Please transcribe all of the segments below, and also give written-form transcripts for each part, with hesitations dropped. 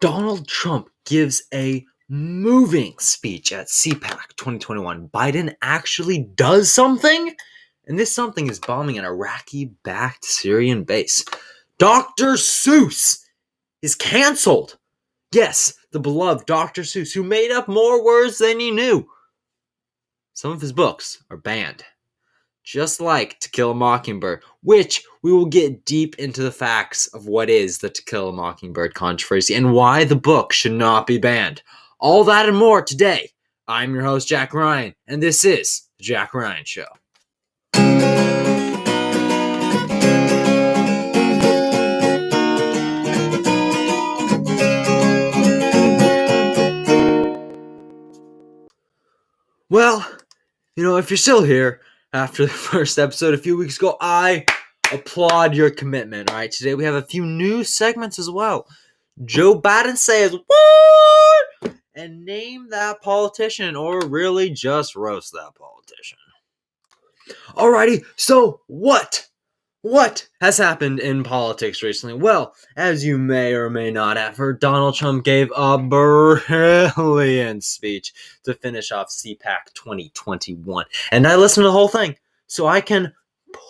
Donald Trump gives a moving speech at CPAC 2021. Biden actually does something, and this something is bombing an Iraqi-backed Syrian base. Dr. Seuss is canceled. Yes, the beloved Dr. Seuss, who made up more words than he knew. Some of his books are banned, just like To Kill a Mockingbird, which we will get deep into the facts of what is the To Kill a Mockingbird controversy and why the book should not be banned. All that and more today. I'm your host, Jack Ryan, and this is The Jack Ryan Show. Well, if you're still here after the first episode a few weeks ago, I applaud your commitment. All right, today we have a few new segments as well. Joe Biden says, what? And name that politician, or really just roast that politician. Alrighty, so what? What has happened in politics recently? Well, as you may or may not have heard, Donald Trump gave a brilliant speech to finish off CPAC 2021. And I listened to the whole thing, so I can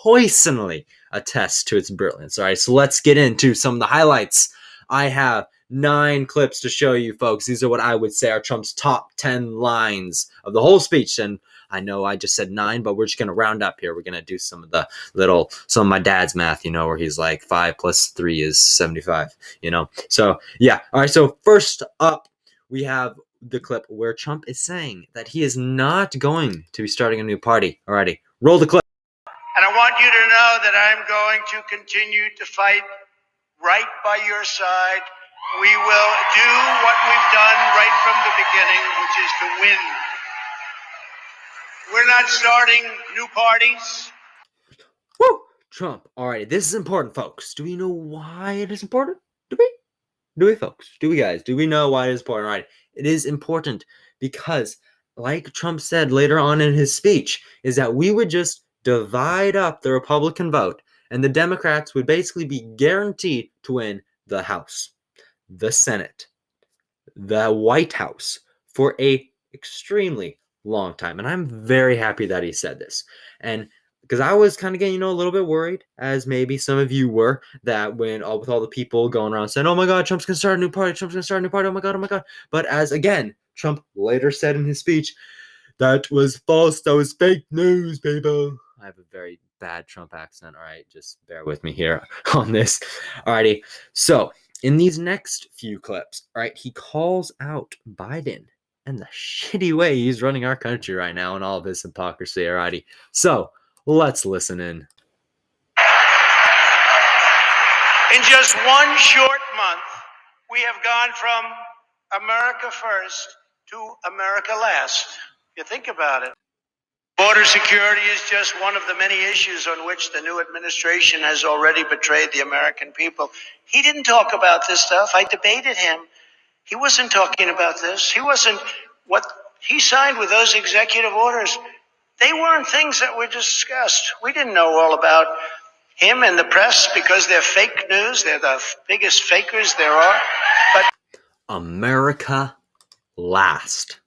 personally attest to its brilliance. All right, so let's get into some of the highlights. I have 9 clips to show you, folks. These are what I would say are Trump's top 10 lines of the whole speech. And I know I just said 9, but we're just going to round up here. We're going to do some of my dad's math, where he's like 5 plus 3 is 75, So, yeah. All right. So first up, we have the clip where Trump is saying that he is not going to be starting a new party. Alrighty. Roll the clip. And I want you to know that I'm going to continue to fight right by your side. We will do what we've done right from the beginning, which is to win. We're not starting new parties. Woo! Trump. Alrighty, this is important, folks. Do we know why it is important? Do we, folks? Do we, guys? Do we know why it is important? Alright, it is important because, like Trump said later on in his speech, is that we would just divide up the Republican vote, and the Democrats would basically be guaranteed to win the House, the Senate, the White House for a extremely long time. And I'm very happy that he said this. And because I was kind of getting, a little bit worried, as maybe some of you were, that with all the people going around saying, oh my God, Trump's going to start a new party, oh my God. But as, again, Trump later said in his speech, that was false, that was fake news, people. I have a very bad Trump accent, all right? Just bear with me here on this. Alrighty, so in these next few clips, all right, he calls out Biden and the shitty way he's running our country right now and all of his hypocrisy, alrighty? So, let's listen in. In just one short month, we have gone from America first to America last. You think about it. Border security is just one of the many issues on which the new administration has already betrayed the American people. He didn't talk about this stuff. I debated him. He wasn't talking about this. What he signed with those executive orders, they weren't things that were discussed. We didn't know all about him and the press because they're fake news. They're the biggest fakers there are. But America last.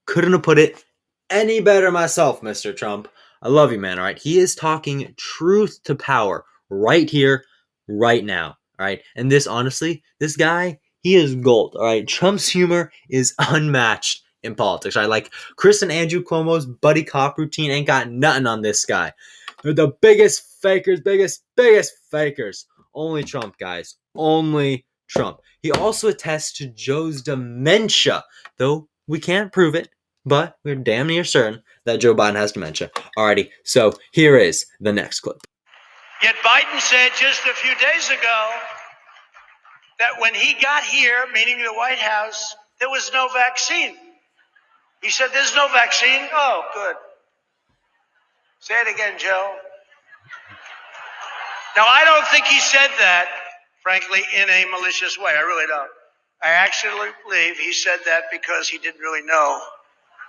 Couldn't have put it any better myself, Mr. Trump. I love you, man, all right? He is talking truth to power right here, right now, all right? And this, honestly, this guy, he is gold, all right? Trump's humor is unmatched in politics, right? Like Chris and Andrew Cuomo's buddy cop routine ain't got nothing on this guy. They're the biggest fakers, biggest fakers. Only Trump, guys. Only Trump. He also attests to Joe's dementia, though we can't prove it, but we're damn near certain that Joe Biden has dementia. Alrighty, so here is the next clip. Yet Biden said just a few days ago that when he got here, meaning the White House, there was no vaccine. He said, there's no vaccine? Oh, good. Say it again, Joe. Now, I don't think he said that, frankly, in a malicious way. I really don't. I actually believe he said that because he didn't really know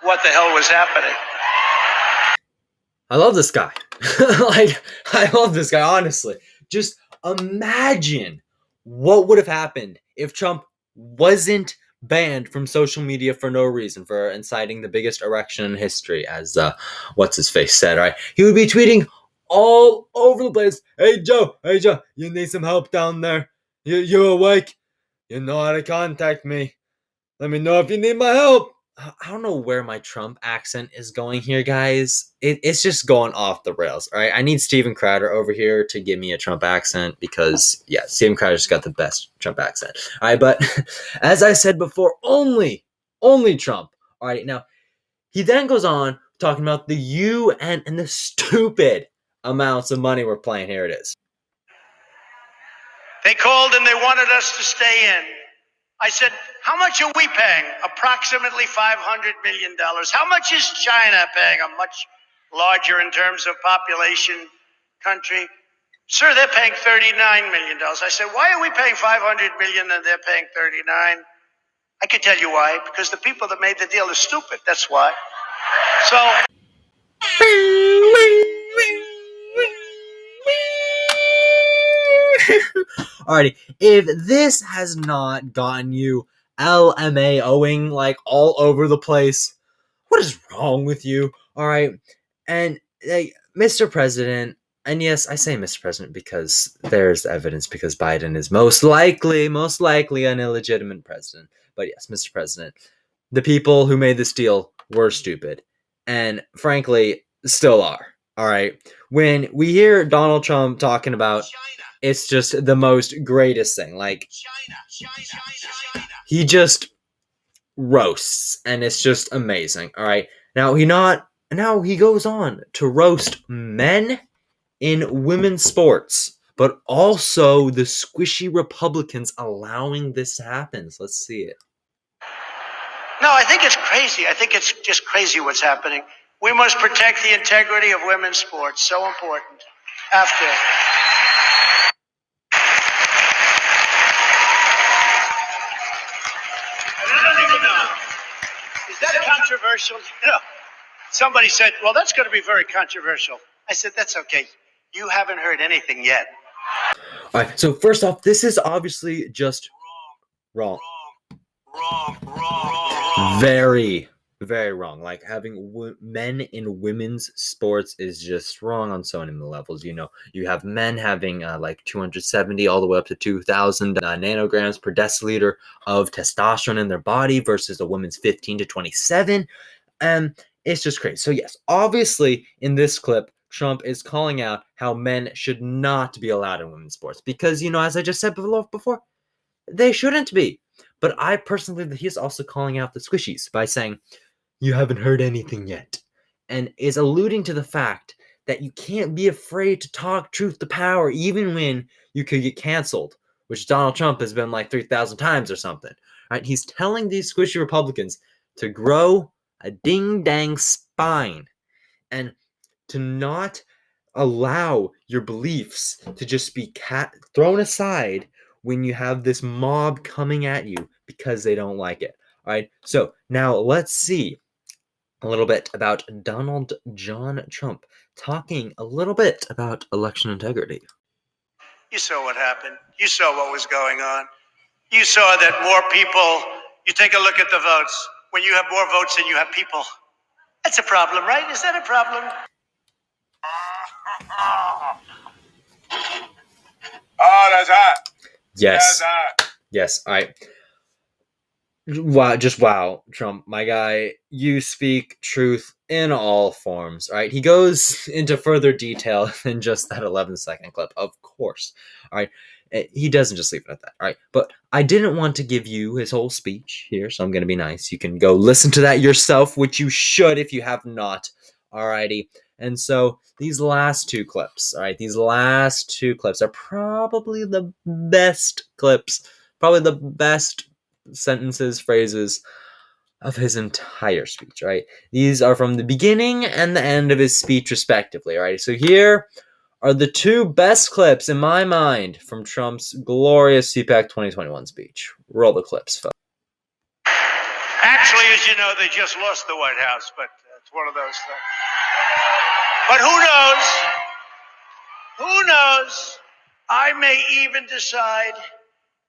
what the hell was happening. I love this guy. I love this guy, honestly. Just imagine what would have happened if Trump wasn't banned from social media for no reason, for inciting the biggest erection in history, as what's his face said. All right, he would be tweeting all over the place. Hey Joe, you need some help down there? You awake? You know how to contact me. Let me know if you need my help. I don't know where my Trump accent is going here, guys. It's just going off the rails. All right, I need Steven Crowder over here to give me a Trump accent because, yeah, Steven Crowder's got the best Trump accent. All right, but as I said before, only Trump. All right, now he then goes on talking about the UN and the stupid amounts of money we're playing. Here it is. They called and they wanted us to stay in. I said, how much are we paying? Approximately $500 million. How much is China paying? A much larger in terms of population country. Sir, they're paying $39 million. I said, why are we paying $500 million and they're paying 39? I can tell you why. Because the people that made the deal are stupid. That's why. So... Alrighty, if this has not gotten you LMAOing like all over the place, what is wrong with you? Alright, and Mr. President, and yes, I say Mr. President because there's evidence, because Biden is most likely an illegitimate president. But yes, Mr. President, the people who made this deal were stupid, and frankly, still are. Alright, when we hear Donald Trump talking about it's just the most greatest thing. Like, he just roasts, and it's just amazing. All right, now he goes on to roast men in women's sports, but also the squishy Republicans allowing this to happen. So let's see it. No, I think it's crazy. I think it's just crazy what's happening. We must protect the integrity of women's sports. So important. After. Is that controversial? You know, somebody said, well, that's going to be very controversial. I said, that's okay. You haven't heard anything yet. All right, so first off, this is obviously just wrong. Very, very wrong. Like, having men in women's sports is just wrong on so many levels. You know, you have men having like 270 all the way up to 2,000 nanograms per deciliter of testosterone in their body versus a woman's 15 to 27. It's just crazy. So yes, obviously in this clip, Trump is calling out how men should not be allowed in women's sports because, you know, as I just said before, they shouldn't be. But I personally believe he's also calling out the squishies by saying, you haven't heard anything yet, and is alluding to the fact that you can't be afraid to talk truth to power even when you could get canceled, which Donald Trump has been like 3,000 times or something. Right? He's telling these squishy Republicans to grow a ding-dang spine and to not allow your beliefs to just be thrown aside when you have this mob coming at you because they don't like it. All right, so now let's see a little bit about Donald John Trump talking a little bit about election integrity. You saw what happened. You saw what was going on. You saw that more people, you take a look at the votes. When you have more votes than you have people, that's a problem, right? Is that a problem? Oh, that's hot. Yes. That's hot. Yes. All right. Wow, just wow, Trump, my guy, you speak truth in all forms, all right? He goes into further detail than just that 11-second clip, of course, all right? He doesn't just leave it at that, all right? But I didn't want to give you his whole speech here, so I'm going to be nice. You can go listen to that yourself, which you should if you have not, all righty? And so these last two clips, all right, these last two clips are probably the best clips, probably the best sentences, phrases of his entire speech, right? These are from the beginning and the end of his speech, respectively, right? So here are the two best clips, in my mind, from Trump's glorious CPAC 2021 speech. Roll the clips, folks. Actually, as you know, they just lost the White House, but it's one of those things. But who knows? Who knows? I may even decide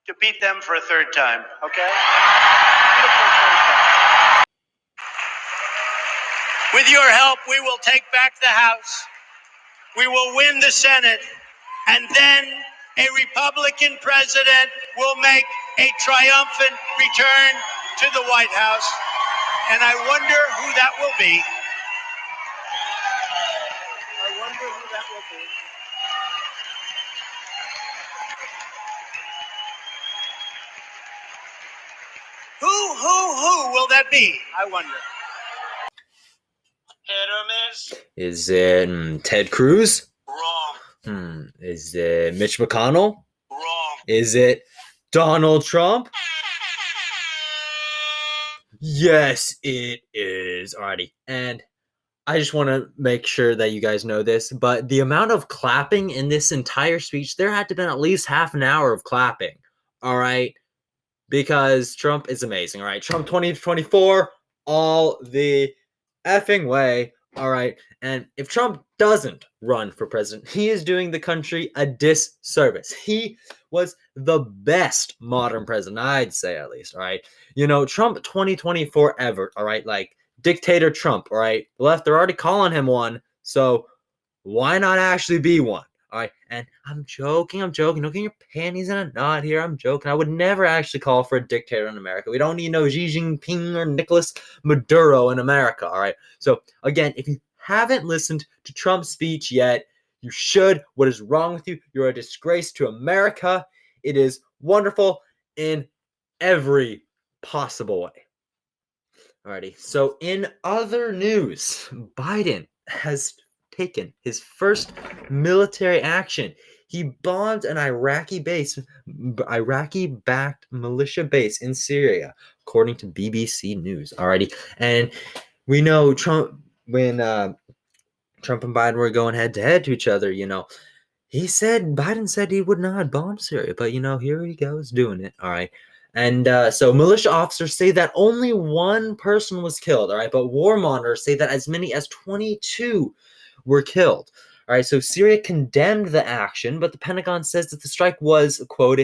to beat them for a third time, okay? Beat them for a third time. With your help, we will take back the House. We will win the Senate. And then a Republican president will make a triumphant return to the White House. And I wonder who that will be. I wonder who that will be. Who will that be? I wonder. Hit or miss? Is it Ted Cruz? Wrong. Is it Mitch McConnell? Wrong. Is it Donald Trump? Yes, it is. Alrighty. And I just want to make sure that you guys know this, but the amount of clapping in this entire speech, there had to have been at least half an hour of clapping. All right. Because Trump is amazing. All right. Trump 2024, all the effing way. All right. And if Trump doesn't run for president, he is doing the country a disservice. He was the best modern president, I'd say, at least. All right. You know, Trump 2024 ever. All right. Like dictator Trump. All right. The left, they're already calling him one. So why not actually be one? All right. And I'm joking. Don't get your panties in a knot here. I'm joking. I would never actually call for a dictator in America. We don't need no Xi Jinping or Nicolas Maduro in America. All right. So again, if you haven't listened to Trump's speech yet, you should. What is wrong with you? You're a disgrace to America. It is wonderful in every possible way. Alrighty. So in other news, Biden has taken his first military action. He bombed an Iraqi-backed militia base in Syria, according to BBC News. Alrighty. And we know Trump, when Trump and Biden were going head-to-head to each other, you know, Biden said he would not bomb Syria, but, you know, here he goes doing it. All right. And so militia officers say that only one person was killed. All right. But war monitors say that as many as 22 were killed. All right. So Syria condemned the action, but the Pentagon says that the strike was, quote,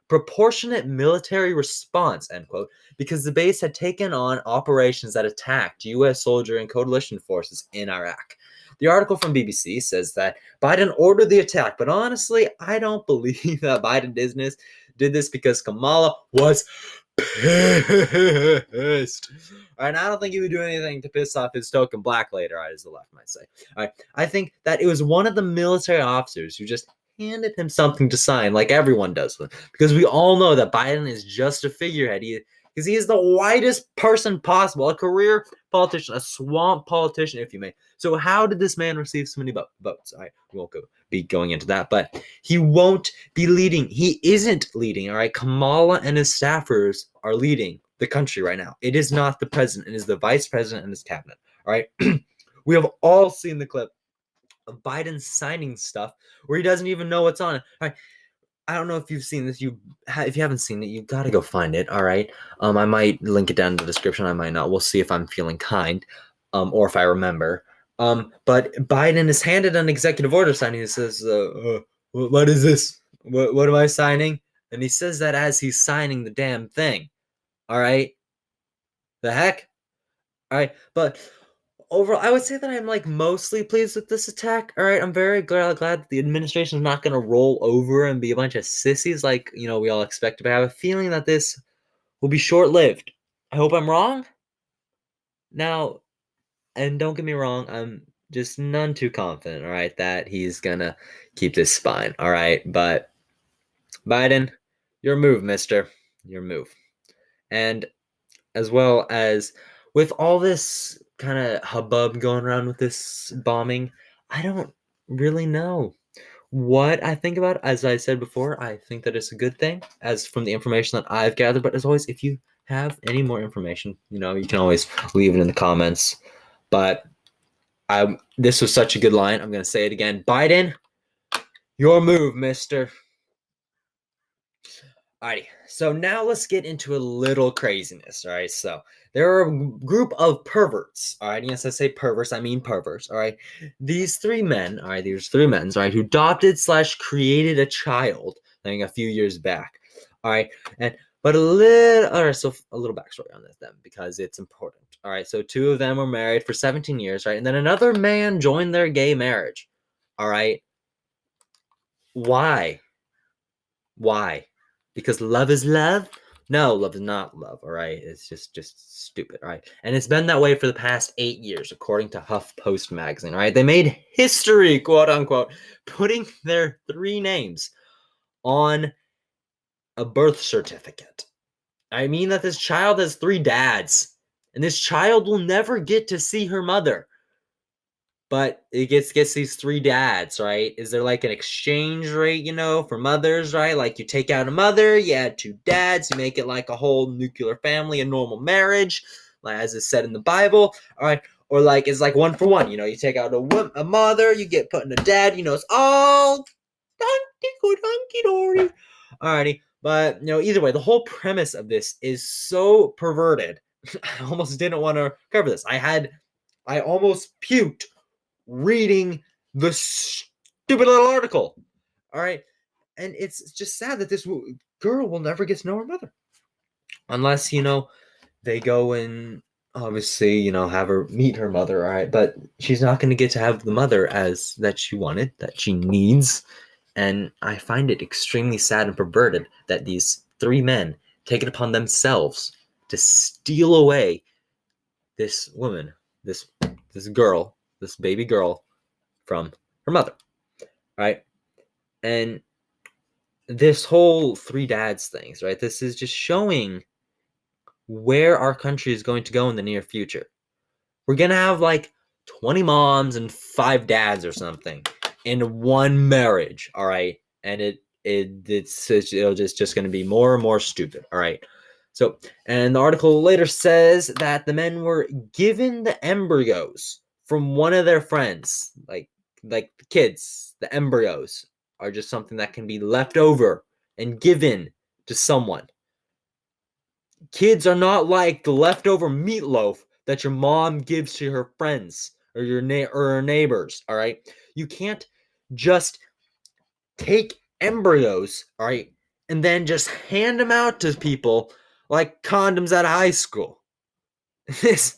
proportionate military response, end quote, because the base had taken on operations that attacked U.S. soldier and coalition forces in Iraq. The article from BBC says that Biden ordered the attack, but honestly, I don't believe that Biden did this because Kamala was pissed. All right, I don't think he would do anything to piss off his token black lady, as the left might say. All right, I think that it was one of the military officers who just handed him something to sign, like everyone does, because we all know that Biden is just a figurehead. Because he is the whitest person possible, a career politician, a swamp politician, if you may. So how did this man receive so many votes? All right, we won't be going into that, but he won't be leading. He isn't leading, all right? Kamala and his staffers are leading the country right now. It is not the president. It is the vice president and his cabinet, all right? We have all seen the clip of Biden signing stuff where he doesn't even know what's on it, all right? I don't know if you've seen this. If you haven't seen it, you got to go find it. All right. I might link it down in the description. I might not. We'll see if I'm feeling kind, or if I remember. But Biden is handed an executive order signing. He says, "What is this? What am I signing?" And he says that as he's signing the damn thing. All right. The heck. All right. But overall, I would say that I'm like mostly pleased with this attack. All right, I'm very glad that the administration is not going to roll over and be a bunch of sissies like, you know, we all expect. But I have a feeling that this will be short-lived. I hope I'm wrong. Now, and don't get me wrong, I'm just none too confident, all right, that he's going to keep this spine, all right? But Biden, your move, mister. Your move. And as well as with all this kind of hubbub going around with this bombing, I don't really know what I think about it. As I said before, I think that it's a good thing, as from the information that I've gathered. But as always, if you have any more information, you know, you can always leave it in the comments. But this was such a good line. I'm going to say it again. Biden, your move, mister. Alrighty, so now let's get into a little craziness, alright? So, there are a group of perverts, alright? Yes, I say perverts, I mean perverts, alright? These three men, alright, who adopted / created a child, I think a few years back. All right, but a little backstory on this then, because it's important. All right, so two of them were married for 17 years, right? And then another man joined their gay marriage. All right. Why? Why? Because love is love? No, love is not love, all right? It's just stupid, all right? And it's been that way for the past 8 years, according to HuffPost magazine, all right? They made history, quote unquote, putting their 3 names on a birth certificate. I mean that this child has 3 dads, and this child will never get to see her mother. But it gets these 3 dads, right? Is there like an exchange rate, for mothers, right? Like you take out a mother, you add 2 dads, you make it like a whole nuclear family, a normal marriage, like as is said in the Bible, all right? Or like it's like 1 for 1, you take out a mother, you get put in a dad, it's all hunky-dory. Alrighty, but either way, the whole premise of this is so perverted. I almost didn't want to cover this. I almost puked reading the stupid little article. All right. And it's just sad that this girl will never get to know her mother. Unless, they go and obviously, have her meet her mother. All right. But she's not going to get to have the mother as that she wanted, that she needs. And I find it extremely sad and perverted that these 3 men take it upon themselves to steal away this woman, this girl, this baby girl from her mother, right? And this whole 3 dads things, right? This is just showing where our country is going to go in the near future. We're going to have like 20 moms and 5 dads or something in one marriage, all right? And it's just going to be more and more stupid, all right? So, and the article later says that the men were given the embryos from one of their friends, like the kids, the embryos are just something that can be left over and given to someone. Kids are not like the leftover meatloaf that your mom gives to her friends or her neighbors, all right? You can't just take embryos, all right, and then just hand them out to people like condoms at high school. This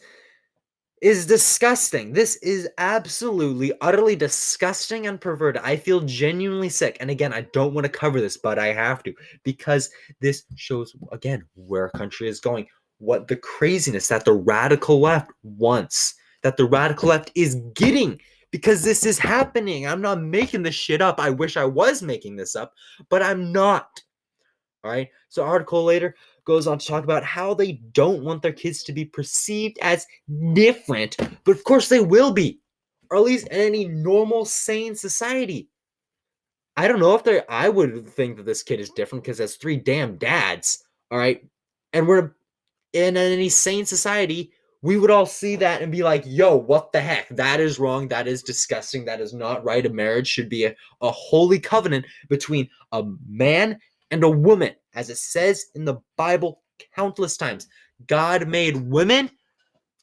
is disgusting. This is absolutely, utterly disgusting and perverted. I feel genuinely sick. And again, I don't want to cover this, but I have to, because this shows, again, where our country is going. What the craziness that the radical left wants, that the radical left is getting, because this is happening. I'm not making this shit up. I wish I was making this up, but I'm not. All right. So article later goes on to talk about how they don't want their kids to be perceived as different, but of course they will be, or at least in any normal, sane society. I don't know if I would think that this kid is different because has 3 damn dads. All right. And we're in any sane society, we would all see that and be like, yo, what the heck? That is wrong. That is disgusting. That is not right. A marriage should be a holy covenant between a man and a woman, as it says in the Bible countless times. God made women,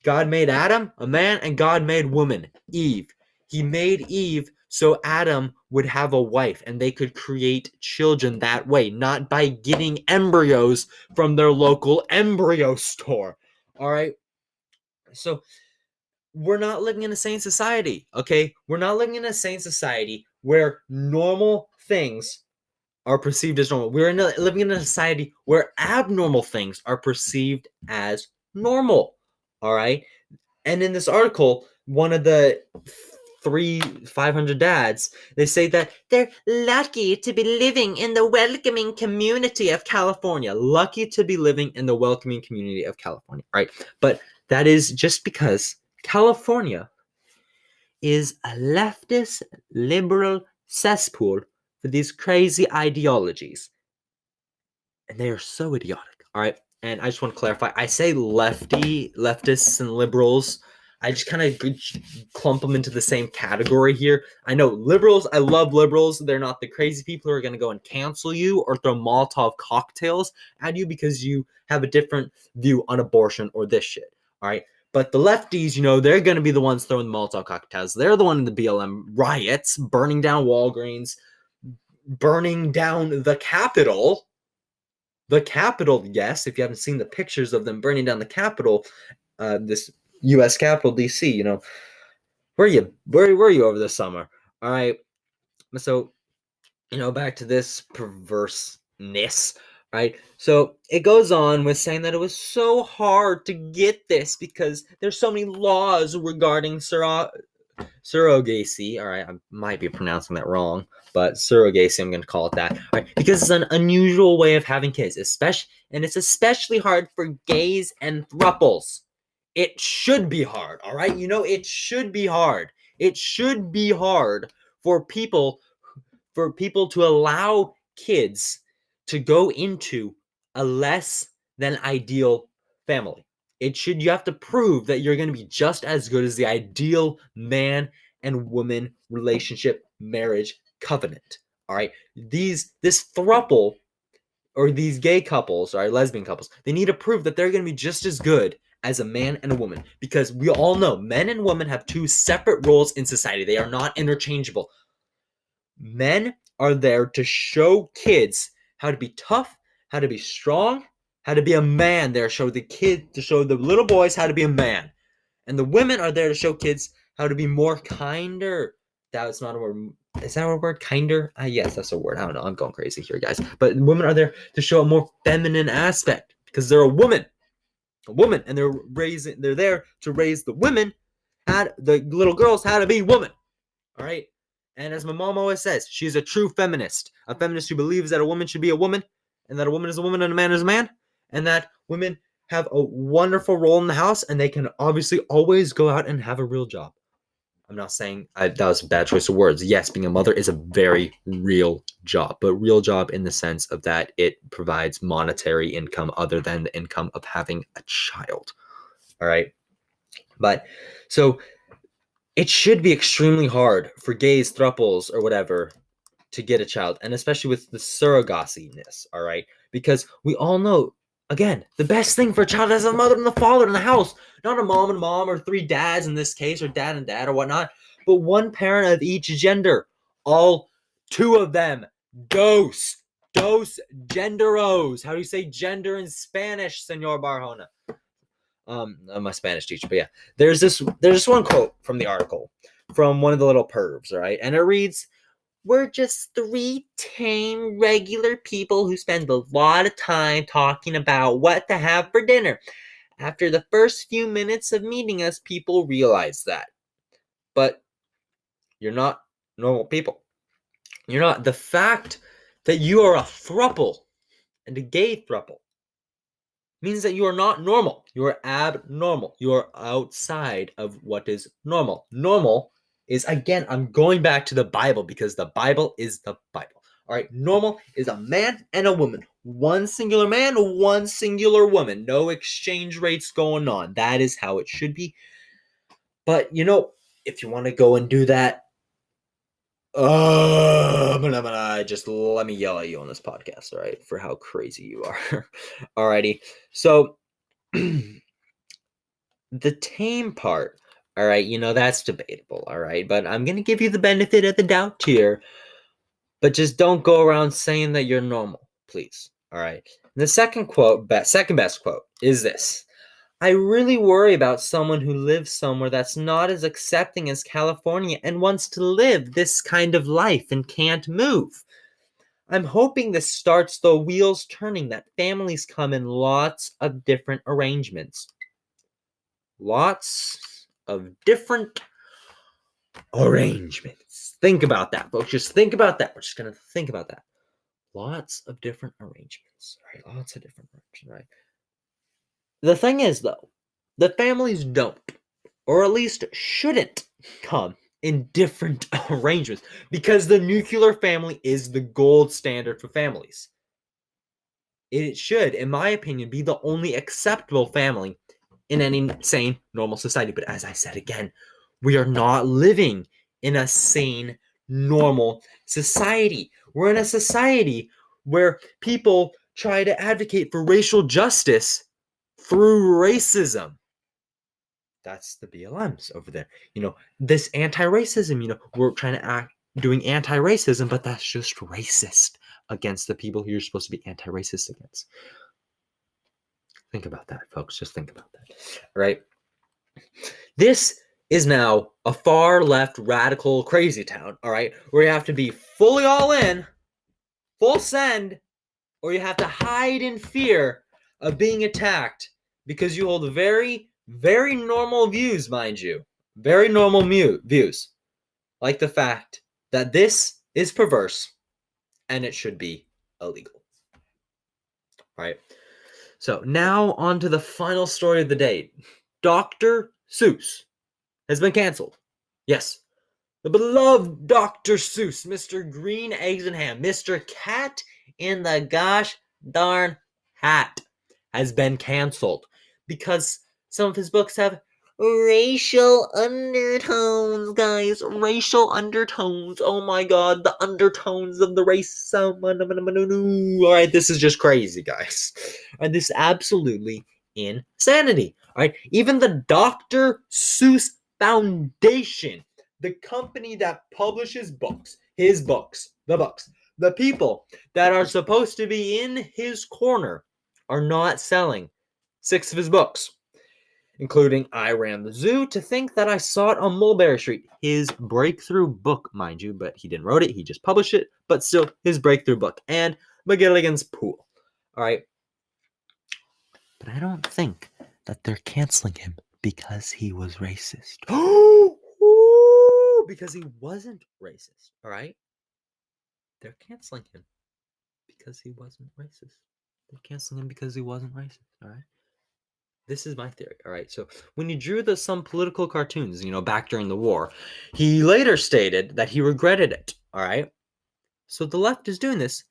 God made Adam, a man, and God made woman, Eve. He made Eve so Adam would have a wife and they could create children that way, not by getting embryos from their local embryo store. All right? So we're not living in a sane society, okay? We're not living in a sane society where normal things are perceived as normal. We're living in a society where abnormal things are perceived as normal. All right. And in this article, one of the 500 dads, they say that they're lucky to be living in the welcoming community of California. Lucky to be living in the welcoming community of California. Right. But that is just because California is a leftist liberal cesspool for these crazy ideologies. And they are so idiotic, all right? And I just want to clarify, I say leftists and liberals. I just kind of clump them into the same category here. I know liberals, I love liberals. They're not the crazy people who are going to go and cancel you or throw Molotov cocktails at you because you have a different view on abortion or this shit, all right? But the lefties, they're going to be the ones throwing the Molotov cocktails. They're the one in the BLM riots, burning down Walgreens, burning down the Capitol. the Capitol, yes, if you haven't seen the pictures of them burning down the Capitol, this U.S. Capitol, D.C., where were you over the summer? All right, so, back to this perverseness, right? So it goes on with saying that it was so hard to get this because there's so many laws regarding surrogacy. All right, I might be pronouncing that wrong, but surrogacy, I'm going to call it that. All right, because it's an unusual way of having kids, and it's especially hard for gays and throuples. It should be hard, all right? It should be hard. It should be hard for people to allow kids to go into a less than ideal family. You have to prove that you're going to be just as good as the ideal man and woman relationship, marriage, covenant. All right. This throuple, or these gay couples, or lesbian couples, they need to prove that they're going to be just as good as a man and a woman, because we all know men and women have two separate roles in society. They are not interchangeable. Men are there to show kids how to be tough, how to be strong, how to be a man. They're show the little boys how to be a man. And the women are there to show kids how to be more kinder. That's not a word. Is that a word? Kinder? Yes, that's a word. I don't know. I'm going crazy here, guys. But women are there to show a more feminine aspect because they're a woman, and they're there to raise the women, the little girls, how to be women. All right. And as my mom always says, she's a true feminist. A feminist who believes that a woman should be a woman, and that a woman is a woman and a man is a man, and that women have a wonderful role in the house, and they can obviously always go out and have a real job. I'm not saying that was a bad choice of words. Yes, being a mother is a very real job, but real job in the sense of that it provides monetary income other than the income of having a child. All right. But so it should be extremely hard for gays, throuples, or whatever to get a child, and especially with the surrogacy-ness, all right? Because we all know, again, the best thing for a child is a mother and the father in the house, not a mom and mom, or three dads in this case, or dad and dad, or whatnot, but one parent of each gender, all two of them, dos genderos. How do you say gender in Spanish, Senor Barjona? I'm a Spanish teacher, but yeah, there's this one quote from the article from one of the little pervs, all right? And it reads, "We're just three tame, regular people who spend a lot of time talking about what to have for dinner. After the first few minutes of meeting us, people realize that. But you're not normal people. You're not. The fact that you are a throuple, and a gay throuple, means that you are not normal. You are abnormal. You are outside of what is normal. Normal is, again, I'm going back to the Bible because the Bible is the Bible. All right, normal is a man and a woman. One singular man, one singular woman. No exchange rates going on. That is how it should be. But, if you want to go and do that, just let me yell at you on this podcast, all right, for how crazy you are. Alrighty. So, the tame part, all right, that's debatable, all right, but I'm going to give you the benefit of the doubt here, but just don't go around saying that you're normal, please, all right? And the second best quote is this: "I really worry about someone who lives somewhere that's not as accepting as California and wants to live this kind of life and can't move. I'm hoping this starts the wheels turning, that families come in lots of different arrangements." Lots of different arrangements. Think about that, folks. Just think about that. We're just going to think about that. Lots of different arrangements. Right? Lots of different arrangements, right? The thing is, though, the families don't, or at least shouldn't, come in different arrangements, because the nuclear family is the gold standard for families. It should, in my opinion, be the only acceptable family in any sane, normal society. But as I said again, we are not living in a sane, normal society. We're in a society where people try to advocate for racial justice through racism. That's the BLMs over there. This anti-racism, we're trying to doing anti-racism, but that's just racist. against the people who you're supposed to be anti-racist against. Think about that, folks. Just think about that. All right. This is now a far left radical crazy town, all right, where you have to be fully all in, full send, or you have to hide in fear of being attacked because you hold very, very normal views, mind you. Very normal views. Like the fact that this is perverse and it should be illegal. All right. So now on to the final story of the day. Dr. Seuss has been canceled. Yes, the beloved Dr. Seuss, Mr. Green Eggs and Ham, Mr. Cat in the gosh darn hat, has been canceled because some of his books have racial undertones, guys. Racial undertones. Oh my god, the undertones of the race. Alright, this is just crazy, guys. And this is absolutely insanity. Alright, even the Dr. Seuss Foundation, the company that publishes books, his books, the people that are supposed to be in his corner are not selling 6 of his books, including I Ran the Zoo, To Think That I Saw It on Mulberry Street, his breakthrough book, mind you, but he didn't write it, he just published it, but still his breakthrough book, and McGilligan's Pool. All right. But I don't think that they're canceling him because he was racist. Because he wasn't racist, all right? They're canceling him because he wasn't racist. They're canceling him because he wasn't racist, all right? This is my theory, all right? So when he drew some political cartoons, back during the war, he later stated that he regretted it, all right? So the left is doing this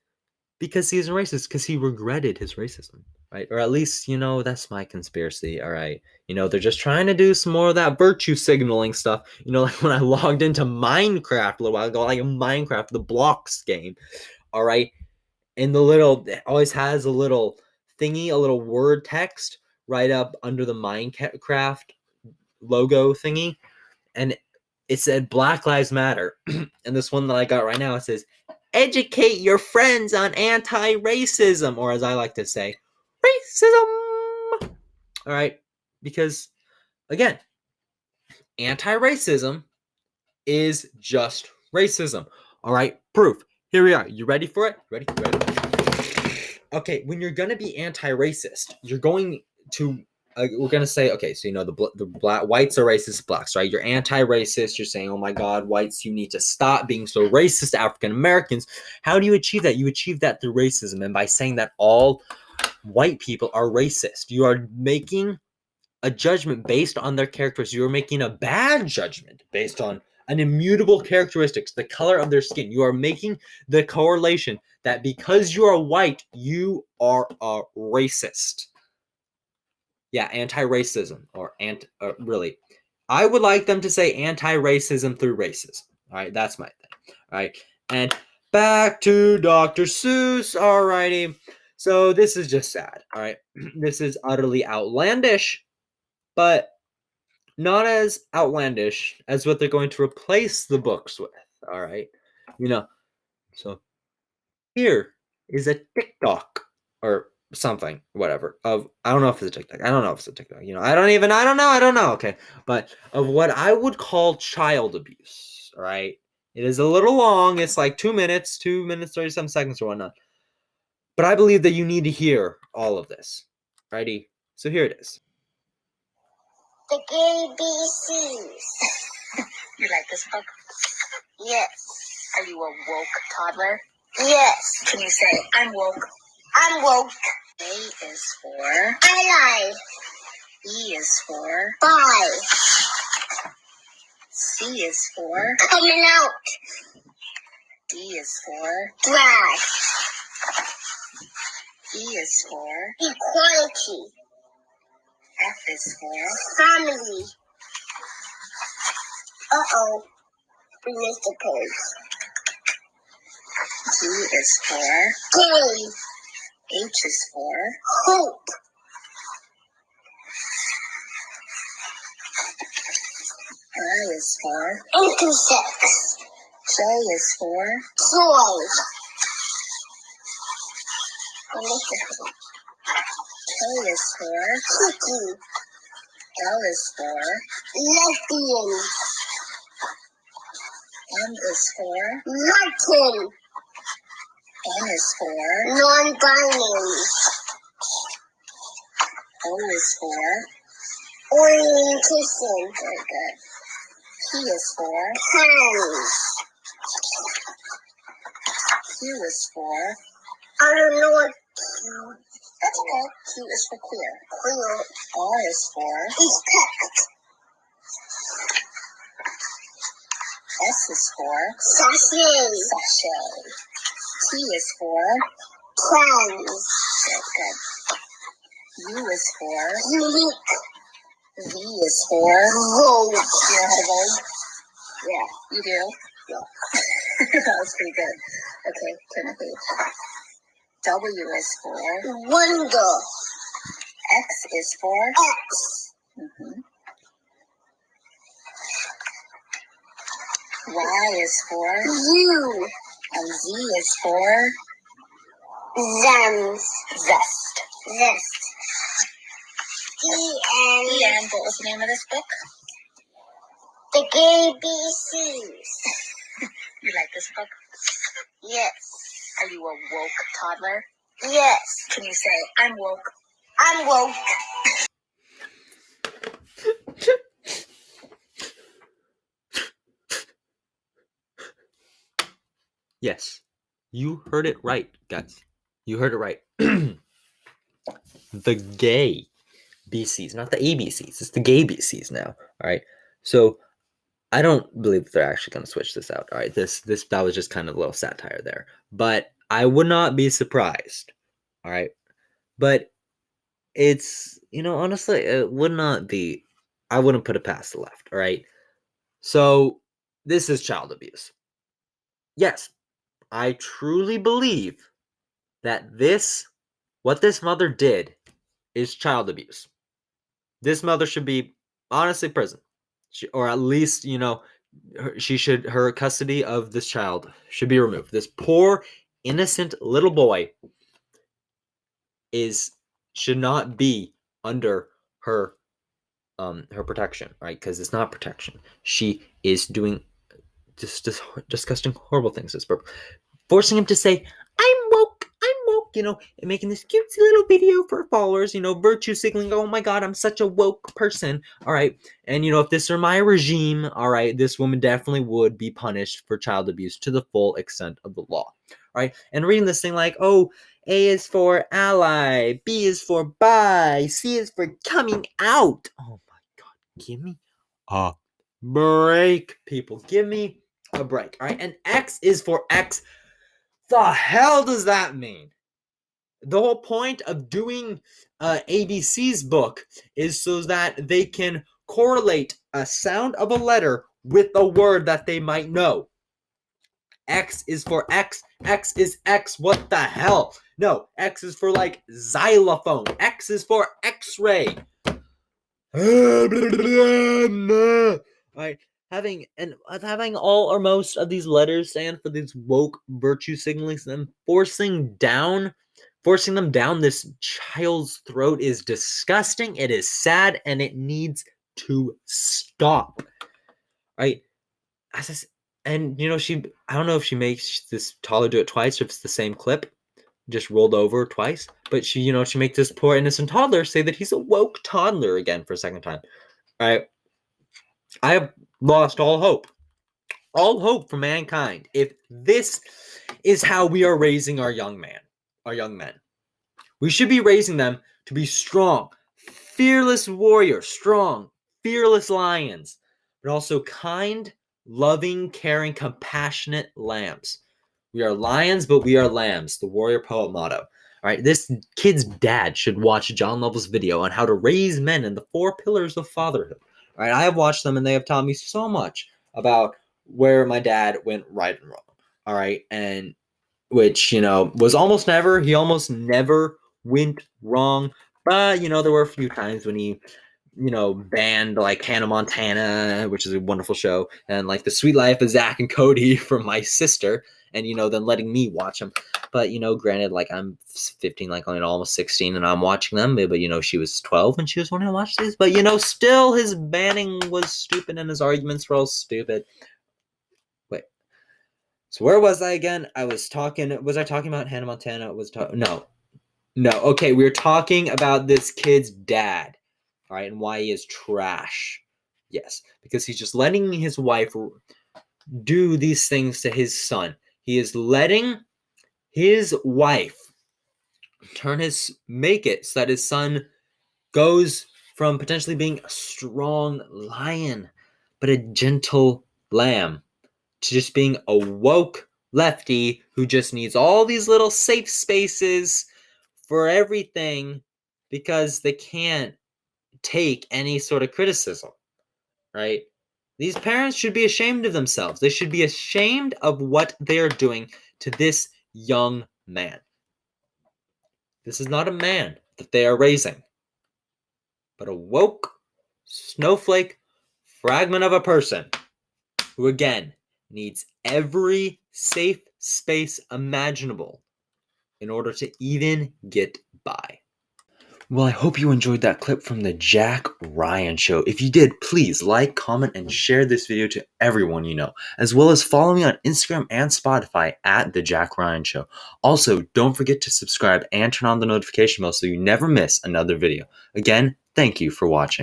because he's a racist, because he regretted his racism, right? Or at least, that's my conspiracy, all right? They're just trying to do some more of that virtue signaling stuff. Like when I logged into Minecraft a little while ago, like Minecraft, the blocks game, all right? And it always has a little thingy, a little word text right up under the Minecraft logo thingy. And it said Black Lives Matter. And this one that I got right now, it says, educate your friends on anti-racism, or as I like to say, racism. All right, because again, anti-racism is just racism. All right, proof. Here we are. You ready for it? Ready? Okay, when you're gonna be anti-racist, you're going to we're gonna say, okay, so the black whites are racist, blacks, right? You're anti-racist. You're saying, oh my God, whites, you need to stop being so racist to African Americans. How do you achieve that? You achieve that through racism, and by saying that all white people are racist, you are making a judgment based on their characteristics. You are making a bad judgment based on an immutable characteristics, the color of their skin. You are making the correlation that because you are white, you are a racist. Yeah, anti-racism, or really, I would like them to say anti-racism through racism. All right, that's my thing. All right, and back to Dr. Seuss. Alrighty, so this is just sad. All right, this is utterly outlandish, but not as outlandish as what they're going to replace the books with. All right, so here is a TikTok or something, whatever. I don't know if it's a TikTok. I don't know if it's a TikTok. I don't know. Okay, but of what I would call child abuse. All right, it is a little long. It's like 2 minutes, 30-some seconds or whatnot. But I believe that you need to hear all of this. Righty. So here it is. The ABCs. You like this book? Yes. Are you a woke toddler? Yes. Can you say, I'm woke? I'm woke. A is for I lie. B is for bye. C is for coming out. D is for drag. E is for equality. F is for family. Uh-oh. We missed the page. G is for gay. H is for hope. I is for intersex. J is for joy. is for Kiki. L is for lesbian. M is for Martin. N is for non-binary. O is for orientation. Very good. P is for hands. Q is for I don't know what that's okay. Q is for queer. Queer. R is for respect. S is for sachet. Sachet. T is for trans. Very good. U is for unique. V is for vogue. You know how to vogue? Yeah, you do? Yeah. That was pretty good. Okay, turn the page. W is for wonder. X is for X. Y is for you. And Z is for Zems. Zest. Zest. And what was the name of this book? The ABCs. You like this book? Yes. Are you a woke toddler? Yes. Can you say, I'm woke? I'm woke. Yes, you heard it right, guys. You heard it right. The gay BCs, not the ABCs. It's the gay BCs now. All right. So I don't believe they're actually going to switch this out. All right. That was just kind of a little satire there, but I would not be surprised. All right. But it's, honestly, it would not be. I wouldn't put it past the left. All right. So this is child abuse. Yes, I truly believe that what this mother did is child abuse. This mother should be honestly prison, or at least, her custody of this child should be removed. This poor, innocent little boy should not be under her protection, right? Because it's not protection. She is doing just disgusting, horrible things. Forcing him to say, I'm woke, and making this cutesy little video for followers, virtue signaling, oh my god, I'm such a woke person, all right? And, if this were my regime, all right, this woman definitely would be punished for child abuse to the full extent of the law, right? And reading this thing like, oh, A is for ally, B is for bi, C is for coming out. Oh my god, give me a break, people. Give me a break, all right? And X is for X. The hell does that mean? The whole point of doing ABC's book is so that they can correlate a sound of a letter with a word that they might know. X is for X. X is X. What the hell? No, X is for like xylophone. X is for X-ray. Right? Having all or most of these letters stand for these woke virtue signalings and forcing them down this child's throat is disgusting. It is sad, and it needs to stop. Right? And I don't know if she makes this toddler do it twice, or if it's the same clip, just rolled over twice. But she makes this poor innocent toddler say that he's a woke toddler again for a second time. Right? I have lost all hope for mankind if this is how we are raising our young men. We should be raising them to be strong, fearless warriors, strong, fearless lions, but also kind, loving, caring, compassionate lambs. We are lions, but we are lambs, the warrior poet motto. All right, this kid's dad should watch John Lovell's video on how to raise men and the 4 pillars of fatherhood. All right, I have watched them, and they have taught me so much about where my dad went right and wrong. All right, and which was almost never. He almost never went wrong, but there were a few times when he banned like Hannah Montana, which is a wonderful show, and like The Sweet Life of Zach and Cody from my sister, and then letting me watch them. But granted, like I'm 15, like almost 16, and I'm watching them. But she was 12 and she was wanting to watch these. But still his banning was stupid and his arguments were all stupid. Wait. So where was I again? Was I talking about Hannah Montana? No. Okay, we were talking about this kid's dad, all right, and why he is trash. Yes, because he's just letting his wife do these things to his son. He is letting his wife make it so that his son goes from potentially being a strong lion, but a gentle lamb, to just being a woke lefty who just needs all these little safe spaces for everything because they can't take any sort of criticism, right? These parents should be ashamed of themselves. They should be ashamed of what they are doing to this young man. This is not a man that they are raising, but a woke, snowflake fragment of a person who, again, needs every safe space imaginable in order to even get by. Well, I hope you enjoyed that clip from the Jack Ryan Show. If you did, please like, comment, and share this video to everyone you know, as well as follow me on Instagram and Spotify at The Jack Ryan Show. Also, don't forget to subscribe and turn on the notification bell so you never miss another video. Again, thank you for watching.